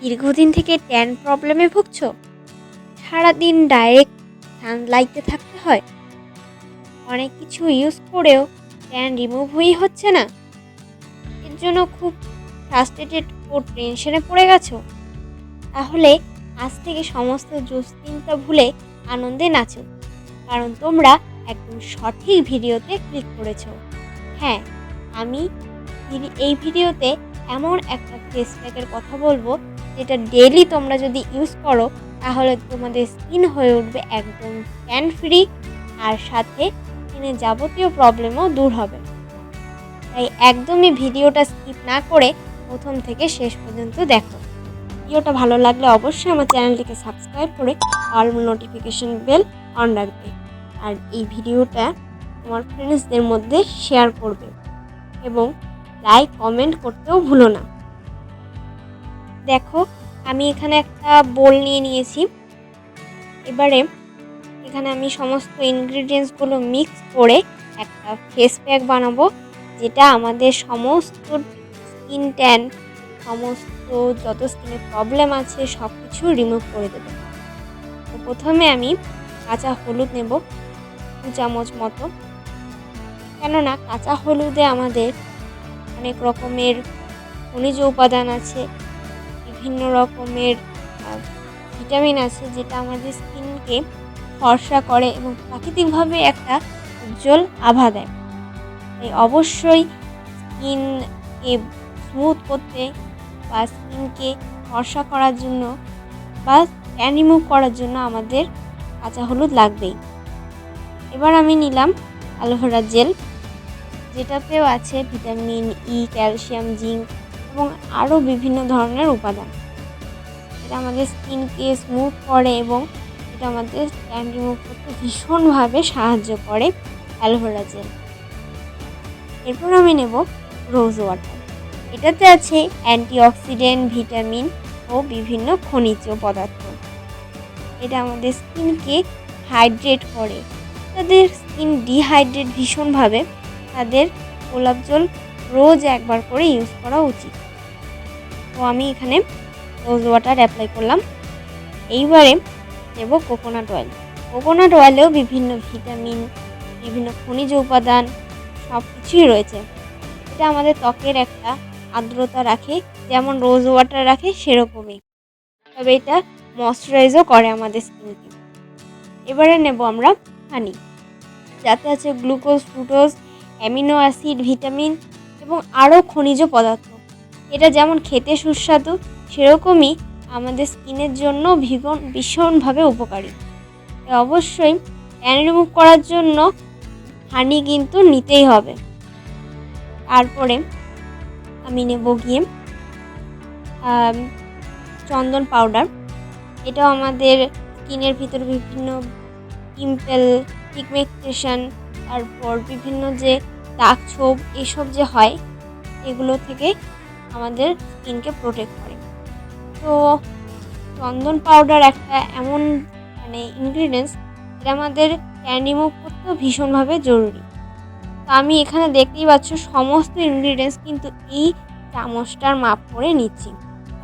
দীর্ঘদিন থেকে ট্যান প্রবলেমে ভুগছো? সারাদিন ডাইরেক্ট সানলাইটে থাকতে হয়, অনেক কিছু ইউজ করেও ট্যান রিমুভই হচ্ছে না। এর জন্য খুব ফ্রাস্ট্রেটেড ও টেনশনে পড়ে গেছো? তাহলে আজ থেকে সমস্ত দুশ্চিন্তা ভুলে আনন্দে নাচো, কারণ তোমরা একদম সঠিক ভিডিওতে ক্লিক করেছো। হ্যাঁ, আমি এই ভিডিওতে এমন একটা ফেস প্যাকের কথা বলবো, যেটা ডেইলি তোমরা যদি ইউজ করো তাহলে তোমাদের স্কিন হয়ে উঠবে একদম ট্যান ফ্রি, আর সাথে স্কিনের যাবতীয় প্রবলেমও দূর হবে। তাই একদমই ভিডিওটা স্কিপ না করে প্রথম থেকে শেষ পর্যন্ত দেখো। ভিডিওটা ভালো লাগলে অবশ্যই আমার চ্যানেলটিকে সাবস্ক্রাইব করে অল নোটিফিকেশন বেল অন রাখবে, আর এই ভিডিওটা তোমার ফ্রেন্ডসদের মধ্যে শেয়ার করবে এবং লাইক কমেন্ট করতেও ভুলো না। দেখো, আমি এখানে একটা বোল নিয়ে নিয়েছি। এবারে এখানে আমি সমস্ত ইনগ্রিডিয়েন্টসগুলো মিক্স করে একটা ফেস প্যাক বানাবো, যেটা আমাদের সমস্ত স্কিন ট্যান, সমস্ত যত স্কিনের প্রবলেম আছে সব কিছু রিমুভ করে দেবে। তো প্রথমে আমি কাঁচা হলুদ নেব 2 চামচ মতো, কেননা কাঁচা হলুদে আমাদের অনেক রকমের খনিজ উপাদান আছে, বিভিন্ন রকমের ভিটামিন আছে, যেটা আমাদের স্কিনকে ফর্সা করে এবং প্রাকৃতিকভাবে একটা উজ্জ্বল আভা দেয়। তাই অবশ্যই স্কিনকে স্মুথ করতে বা স্কিনকে ফর্সা করার জন্য বা ট্যান রিমুভ করার জন্য আমাদের কাঁচা হলুদ লাগবেই। এবার আমি নিলাম অ্যালোভেরা জেল, যেটাতেও আছে ভিটামিন ই, ক্যালসিয়াম, জিঙ্ক এবং আরও বিভিন্ন ধরনের উপাদান। এটা আমাদের স্কিনকে স্মুথ করে এবং এটা আমাদের ট্যান রিমুভ করতে ভীষণভাবে সাহায্য করে অ্যালোভেরা জেল। এরপর আমি নেব রোজ ওয়াটার। এটাতে আছে অ্যান্টিঅক্সিডেন্ট, ভিটামিন ও বিভিন্ন খনিজ পদার্থ। এটা আমাদের স্কিনকে হাইড্রেট করে। তাদের স্কিন ডিহাইড্রেট ভীষণভাবে, তাদের গোলাপ জল রোজ একবার করে ইউজ করা উচিত। তো আমি এখানে রোজ ওয়াটার অ্যাপ্লাই করলাম। এইবারে নেব কোকোনাট অয়েল। কোকোনাট অয়েলেও বিভিন্ন ভিটামিন, বিভিন্ন খনিজ উপাদান সব কিছুই রয়েছে। এটা আমাদের ত্বকের একটা আর্দ্রতা রাখে, যেমন রোজ ওয়াটার রাখে সেরকমই, তবে এটা ময়শ্চারাইজও করে আমাদের স্কিনকে। এবারে নেব আমরা হানি, যাতে আছে glucose, fructose, amino acid, vitamin এবং আরও খনিজ পদার্থ। এটা যেমন খেতে সুস্বাদু, সেরকমই আমাদের স্কিনের জন্য ভীষণভাবে উপকারী। অবশ্যই ট্যান রিমুভ করার জন্য হানি কিন্তু নিতেই হবে। তারপরে আমি নেব গিয়ে চন্দন পাউডার। এটাও আমাদের স্কিনের ভিতরে বিভিন্ন পিম্পল, পিগমেন্টেশন, তারপর বিভিন্ন যে দাগ ছোপ এসব যে হয়, এগুলো থেকে আমাদের স্কিনকে প্রোটেক্ট করে। তো চন্দন পাউডার একটা এমন ইনগ্রিডিয়েন্টস, এটা আমাদের ট্যান রিমুভ করতেও ভীষণভাবে জরুরি। তো আমি এখানে দেখতেই পাচ্ছ সমস্ত ইনগ্রিডিয়েন্টস কিন্তু এই চামচটার মাপ করে নিচ্ছি।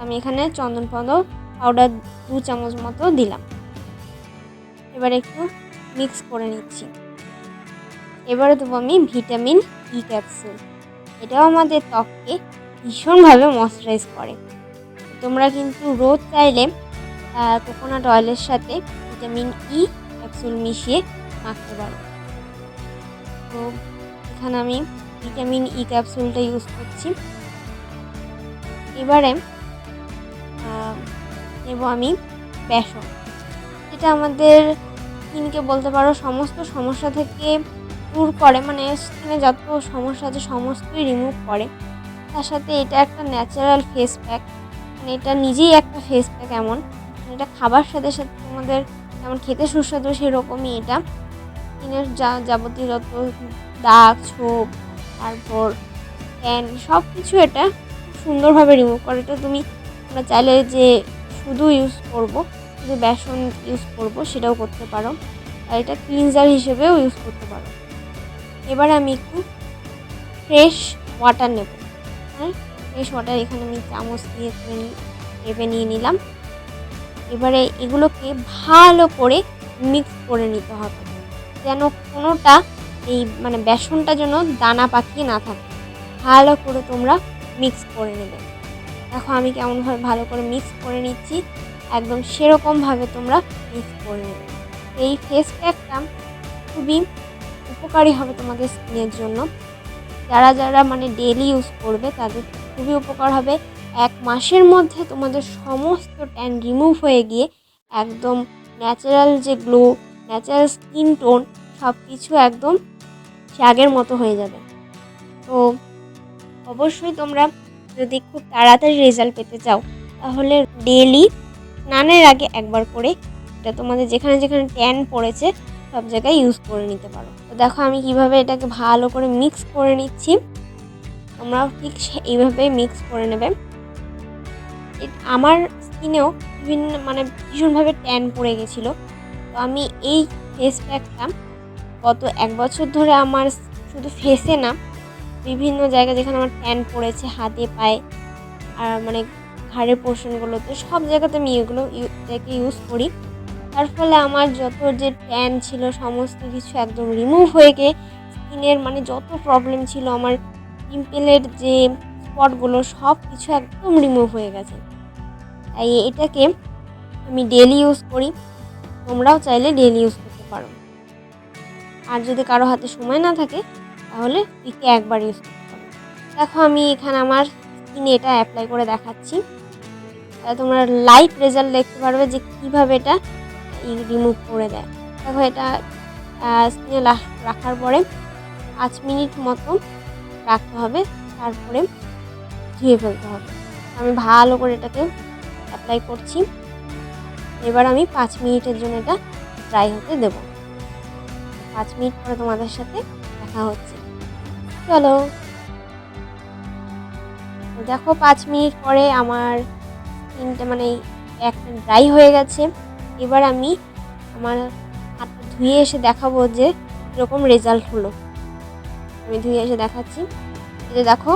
আমি এখানে চন্দন পাউডার 2 চামচ মতো দিলাম। এবার একটু মিক্স করে নিচ্ছি। এবারে দেবো আমি ভিটামিন ই ক্যাপসুল। এটাও আমাদের ত্বককে ভীষণভাবে ময়শ্চারাইজ করে। তোমরা কিন্তু রোজ চাইলে কোকোনাট অয়েলের সাথে ভিটামিন ই ক্যাপসুল মিশিয়ে মাখতে পারো। তো এখানে আমি ভিটামিন ই ক্যাপসুলটা ইউজ করছি। এবারে নেব আমি বেসন। এটা আমাদের স্কিনকে বলতে পারো সমস্ত সমস্যা থেকে দূর করে, মানে স্কিনে যত সমস্যা আছে সমস্তই রিমুভ করে। তার সাথে এটা একটা ন্যাচারাল ফেস প্যাক, মানে এটা নিজেই একটা ফেস প্যাক। এমন এটা খাবার সাথে সাথে তোমাদের যেমন খেতে সুস্বাদু, সেরকমই এটা স্কিনের যাবতীয় যত দাগ ছোপ, তারপর ট্যান সব কিছু এটা খুব সুন্দরভাবে রিমুভ করে। এটা তোমরা চাইলে যে শুধু ইউজ করব, শুধু বেসন ইউজ করব, সেটাও করতে পারো, আর এটা ক্লিনজার হিসেবেও ইউজ করতে পারো। এবার আমি একটু ফ্রেশ ওয়াটার নেব। হ্যাঁ, ফ্রেশ ওয়াটার এখানে আমি চামচ দিয়ে করে টেপে নিয়ে নিলাম। এবারে এগুলোকে ভালো করে মিক্স করে নিতে হবে, যেন কোনোটা এই মানে বেসনটা যেন দানা পাকিয়ে না থাকে। ভালো করে তোমরা মিক্স করে নেবে। দেখো আমি কেমনভাবে ভালো করে মিক্স করে নিচ্ছি, একদম সেরকমভাবে তোমরা মিক্স করে নেবে। এই ফেস প্যাকটা খুবই উপকারী হবে তোমাদের স্কিনের জন্য। যারা যারা মানে ডেলি ইউজ করবে তাদের খুবই উপকার হবে। 1 মাসের মধ্যে তোমাদের সমস্ত ট্যান রিমুভ হয়ে গিয়ে একদম ন্যাচারাল যে গ্লো, ন্যাচারাল স্কিন টোন সব কিছু একদম সে আগের মতো হয়ে যাবে। তো অবশ্যই তোমরা যদি খুব তাড়াতাড়ি রেজাল্ট পেতে চাও তাহলে ডেলি স্নানের আগে একবার করে এটা তোমাদের যেখানে যেখানে ট্যান পড়েছে সব জায়গায় ইউজ করে নিতে পারো। তো দেখো আমি কিভাবে এটাকে ভালো করে মিক্স করে নিচ্ছি, তোমরাও ঠিক এইভাবে মিক্স করে নেবে। আমার স্কিনেও বিভিন্ন মানে ভীষণভাবে ট্যান পড়ে গেছিলো। তো আমি এই ফেস প্যাকটা গত 1 বছর ধরে আমার শুধু ফেসে না, বিভিন্ন জায়গায় যেখানে আমার ট্যান পড়েছে হাতে পায়ে আর মানে ঘাড়ের পোর্শনগুলোতে সব জায়গাতে আমি এটাকে ইউজ করি। তার ফলে আমার যত যে ট্যান ছিল সমস্ত কিছু একদম রিমুভ হয়ে গিয়ে স্কিনের মানে যত প্রবলেম ছিল, আমার পিম্পলের যে স্পটগুলো সব কিছু একদম রিমুভ হয়ে গেছে। তাই এটাকে আমি ডেলি ইউজ করি, তোমরাও চাইলে ডেলি ইউজ করতে পারো। আর যদি কারো হাতে সময় না থাকে তাহলে উইকে একবার ইউজ করতে পারো। দেখো আমি এখানে আমার স্কিনে এটা অ্যাপ্লাই করে দেখাচ্ছি, তোমরা লাইভ রেজাল্ট দেখতে পারবে যে কীভাবে এটা রিমুভ করে দেয়। দেখো এটা স্কিনে রাখার পরে 5 মিনিট মতো রাখতে হবে, তারপরে ধুয়ে ফেলতে হবে। আমি ভালো করে এটাকে অ্যাপ্লাই করছি। এবার আমি 5 মিনিটের জন্য এটা ড্রাই হতে দেব। 5 মিনিট পরে তোমাদের সাথে দেখা হচ্ছে। চলো দেখো 5 মিনিট পরে আমার স্কিনটা মানে একটা ড্রাই হয়ে গেছে। এবার আমি আমার হাতটা ধুয়ে এসে দেখাবো যে কীরকম রেজাল্ট হলো। আমি ধুয়ে এসে দেখাচ্ছি। এটা দেখো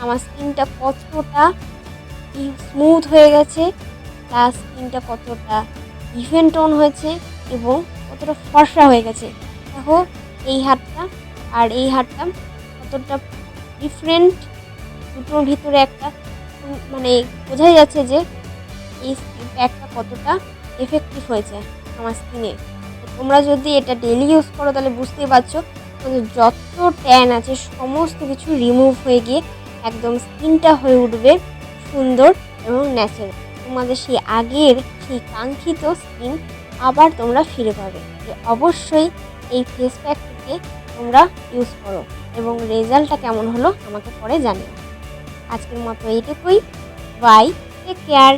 আমার স্কিনটা কতটা স্মুথ হয়ে গেছে, প্লাস স্কিনটা কতটা ইভেন টোন হয়েছে এবং কতটা ফর্সা হয়ে গেছে। দেখো এই হাতটা আর এই হাতটা কতটা ডিফারেন্ট, দুটোর ভিতরে একটা মানে বোঝাই যাচ্ছে যে এই প্যাকটা কতটা এফেক্টিভ হয়েছে আমার স্কিনে। তোমরা যদি এটা ডেলি ইউজ করো তাহলে বুঝতেই পারছো যত ট্যান আছে সমস্ত কিছু রিমুভ হয়ে গিয়ে একদম স্কিনটা হয়ে উঠবে সুন্দর এবং ন্যাচারাল। তোমাদের সেই আগের সেই কাঙ্ক্ষিত স্কিন আবার তোমরা ফিরে পাবে। অবশ্যই এই ফেস প্যাকটিকে তোমরা ইউজ করো এবং রেজাল্টটা কেমন হলো আমাকে পরে জানিও। আজকের মতো এইটুকুই। Bye, take care.